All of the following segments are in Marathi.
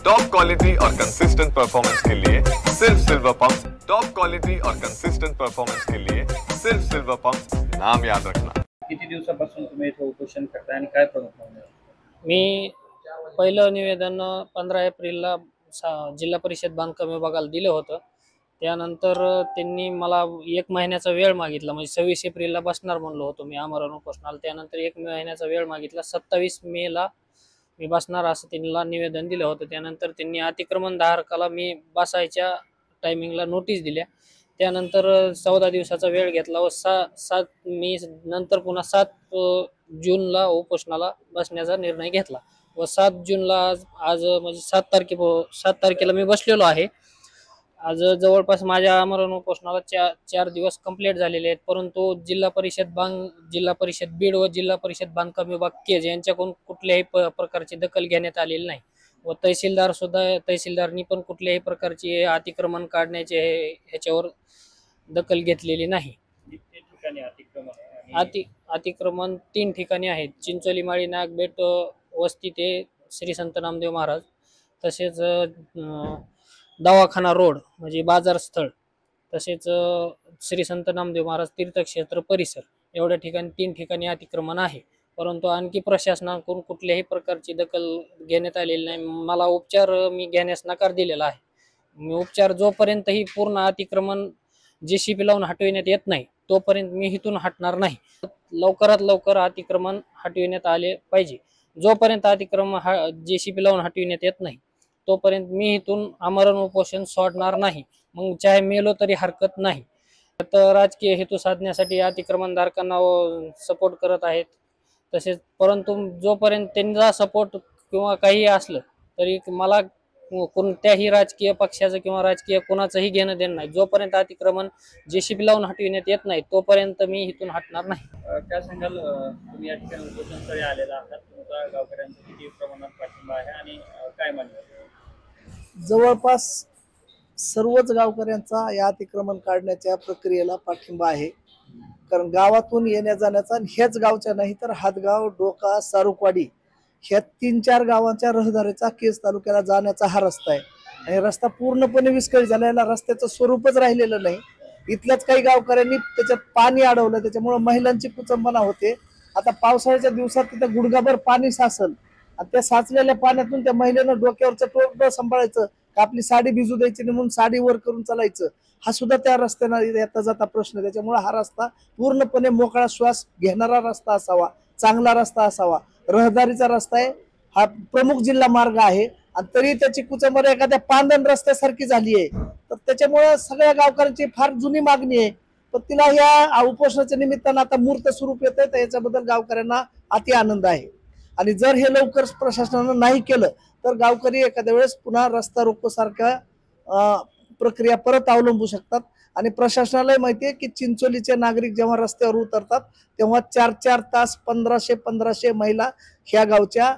टॉप क्वालिटी और कंसिस्टेंट परफॉर्मेंस के लिए सिर्फ सिल्वर पंप्स। टॉप क्वालिटी और कंसिस्टेंट परफॉर्मेंस के लिए सिर्फ सिल्वर पंप्स, नाम याद रखना। किती दिवसापासून तुम्ही इथे उपोषण करताय आणि काय प्रमुख मागण्या आहेत? मी पहिलं निवेदन 15 एप्रिलला जिल्हा परिषद बांधकाम विभागाला दिलं होतं। त्यानंतर त्यांनी मला 1 महिन्याचा वेळ मागितला, म्हणजे 26 एप्रिलला बसणार म्हणलो होतो मी आमरण उपोषणाला। त्यानंतर 1 महिन्याचा वेळ मागितला, 27 मेला मी बसणार असं त्यांना निवेदन दिलं होतं। त्यानंतर त्यांनी अतिक्रमण धारकाला मी बसायच्या टायमिंगला नोटीस दिल्या। त्यानंतर 14 दिवसाचा वेळ घेतला व 7 मी नंतर पुन्हा 7 जूनला उपोषणाला बसण्याचा निर्णय घेतला व 7 जूनला आज म्हणजे 7 तारखेला मी बसलेलो आहे। आज जवळपास माझ्या आमरण उपोषणाला 4 दिवस कंप्लीट झालेले आहेत, परंतु जिल्हा परिषद बीड व जिल्हा परिषद बांधकाम विभाग केज यांच्याकडून कुठल्याही प्रकारची दखल घेण्यात आलेली नाही व तहसीलदारनी पण कुठल्याही प्रकारची अतिक्रमण काढण्याचे ह्याच्यावर दखल घेतलेली नाही। किती ठिकाणी अतिक्रमण आहे? अतिक्रमण 3 ठिकाणी आहेत, चिंचोली माळी नागबेट वस्ती ते श्री संत नामदेव महाराज, तसेच दवाखाना रोड म्हणजे बाजार स्थळ, तसेच श्री संत नामदेव महाराज तीर्थक्षेत्र परिसर, एवढ्या ठिकाणी 3 ठिकाणी अतिक्रमण आहे। परंतु आणखी प्रशासनाकडून कुठल्याही प्रकारची दखल घेण्यात आलेली नाही। मला उपचार मी घेण्यास नकार दिलेला आहे। मी उपचार जोपर्यंत ही पूर्ण अतिक्रमण JCB लावून हटविण्यात येत नाही तोपर्यंत मी इथून हटणार नाही। लवकरात लवकर अतिक्रमण हटविण्यात आले पाहिजे। जोपर्यंत अतिक्रमण JCB लावून हटविण्यात येत नाही तोपर्यंत मी इथून आमरण उपोषण सोडणार नाही, मग चाहे मेलो तरी हरकत नाही। तर राजकीय हेतू साधण्यासाठी अतिक्रमणधारकांना सपोर्ट करत आहेत तसेच, परंतु जोपर्यंत त्यांचा सपोर्ट किंवा काही असलं तरी मला कोणत्याही राजकीय पक्षाचं किंवा राजकीय कोणाचंही घेणं देणं नाही। जोपर्यंत अतिक्रमण JCB लावून हटविण्यात येत नाही तोपर्यंत मी इथून हटणार नाही। काय सांगाल, तुम्ही या ठिकाणी उपोषणस्थळी आलेला आहात, तुमचा गावकऱ्यांचा किती प्रमाणात पाठिंबा आहे आणि काय मानलं? जवळपास सर्वच गावकऱ्यांचा या अतिक्रमण काढण्याच्या प्रक्रियेला पाठिंबा आहे, कारण गावातून येण्या जाण्याचा ह्याच गावच्या नाही तर हातगाव, डोका, सारुकवाडी ह्या 3-4 गावांच्या रहदारीचा केज तालुक्याला जाण्याचा हा रस्ता आहे आणि रस्ता पूर्णपणे विस्कळीत झालेला, रस्त्याचं स्वरूपच राहिलेलं नाही। इथल्याच काही गावकऱ्यांनी त्याच्यात पाणी अडवलं, त्याच्यामुळे महिलांची कुचंबना होते। आता पावसाळ्याच्या दिवसात तिथे गुडघाभर पाणी साचल आणि त्या साचलेल्या पाण्यातून त्या महिलेनं डोक्यावरचं टोपं सांभाळायचं का आपली साडी भिजू द्यायची नाही म्हणून साडी वर करून चालायचं, हा सुद्धा त्या रस्त्यानं येता जाता प्रश्न। त्याच्यामुळे हा रस्ता पूर्णपणे मोकळा श्वास घेणारा रस्ता असावा, चांगला रस्ता असावा, रहदारीचा रस्ता आहे, हा प्रमुख जिल्हा मार्ग आहे आणि तरी त्याची कुचंबना एखाद्या पांदण रस्त्यासारखी झाली आहे। तर त्याच्यामुळे सगळ्या गावकऱ्यांची फार जुनी मागणी आहे, पण तिला या उपोषणाच्या निमित्तानं आता मूर्त स्वरूप येत आहे, तर याच्याबद्दल गावकऱ्यांना अति आनंद आहे। आणि जर हे लवकर प्रशासनानं नाही केलं तर गावकरी एखाद्या वेळेस पुन्हा रस्ता रोको सारख्या प्रक्रिया परत अवलंबू शकतात। आणि प्रशासनाला माहिती आहे की चिंचोलीचे नागरिक जेव्हा रस्त्यावर उतरतात तेव्हा 4-4 तास 1500 महिला ह्या गावच्या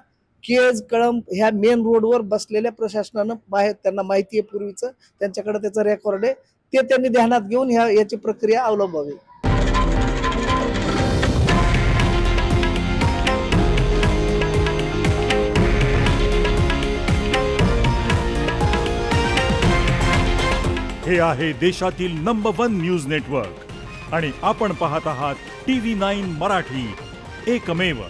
केज, कळंब ह्या मेन रोडवर बसलेल्या प्रशासनानं बाहेर त्यांना माहिती आहे, पूर्वीचं त्यांच्याकडे त्याचं रेकॉर्ड आहे, ते त्यांनी ध्यानात घेऊन याची प्रक्रिया अवलंबावी। हे आहे देशातील नंबर 1 न्यूज नेटवर्क आणि आपण पाहत आहात TV9 मराठी, एकमेव।